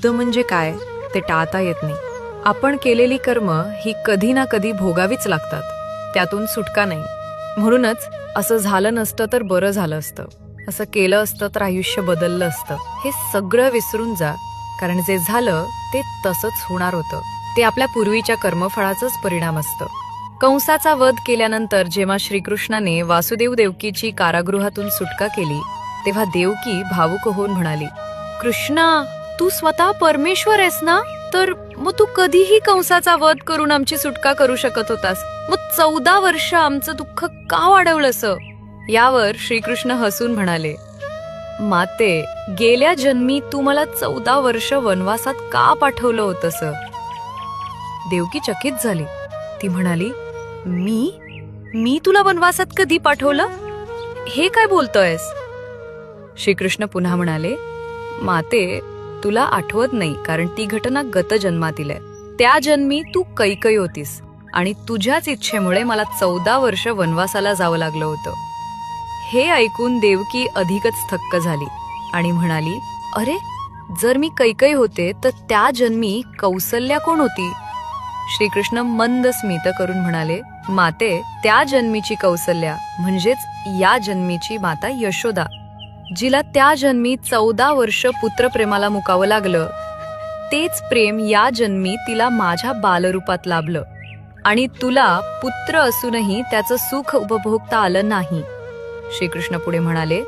युद्ध म्हणजे काय ते टाळता येत नाही. आपण केलेली कर्म ही कधी ना कधी भोगावीच लागतात, त्यातून सुटका नाही. म्हणूनच असं झालं नसतं तर बरं झालं असतं, असं केलं असतं तर आयुष्य बदललं असतं, हे सगळं विसरून जा. कारण जे झालं ते तसंच होणार होतं. ते आपल्या पूर्वीच्या कर्मफळाचाच परिणाम असतं. कंसाचा वध केल्यानंतर जेव्हा श्रीकृष्णाने वासुदेव देवकीची कारागृहातून सुटका केली, तेव्हा देवकी भावुक होऊन म्हणाली, कृष्णा, तू स्वतः परमेश्वर आहेस ना, तर मग तू कधीही कंसाचा वध करून आमची सुटका करू शकत होतास. मग 14 वर्ष आमचं दुःख का वाढवलंस? यावर श्रीकृष्ण हसून म्हणाले, माते, गेल्या जन्मी तू मला 14 वर्ष वनवासात का पाठवलं होतंस? देवकी चकित झाली. ती म्हणाली, मी तुला वनवासात कधी पाठवलं? हे काय बोलतोयस? श्रीकृष्ण पुन्हा म्हणाले, माते, तुला आठवत नाही कारण ती घटना गत जन्मातील आहे. त्या जन्मी तू कैकई होतीस आणि तुझ्याच इच्छेमुळे मला 14 वर्ष वनवासाला जावं लागलं होतं. हे ऐकून देवकी अधिकच थक्क झाली आणि म्हणाली, अरे, जर मी कैकई होते तर त्या जन्मी कौसल्या कोण होती? श्रीकृष्ण मंद स्मित करून म्हणाले, माते, त्या जन्मीची कौसल्या म्हणजेच या जन्मीची माता यशोदा, जिला त्या जन्मी 14 वर्ष पुत्रप्रेमाला मुकावं लागलं. तेच प्रेम या जन्मी तिला माझ्या बालरूपात लाभलं आणि तुला पुत्र असूनही त्याचं सुख उपभोगता आलं नाही. श्रीकृष्ण पुढे म्हणाले,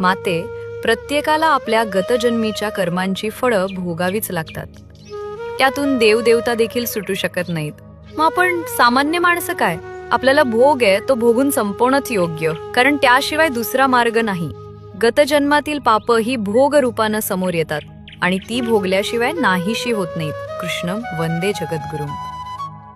माते, प्रत्येकाला आपल्या गतजन्मीच्या कर्मांची फळं भोगावीच लागतात. त्यातून देवदेवता देखील सुटू शकत नाहीत. मग आपण सामान्य माणसं काय? आपल्याला भोग आहे तो भोगून संपवणंच योग्य, कारण त्याशिवाय दुसरा मार्ग नाही. गतजन्मातील पाप ही भोग रूपानं समोर येतात आणि ती भोगल्याशिवाय नाहीशी होत नाहीत. कृष्णम वंदे जगद्गुरुम.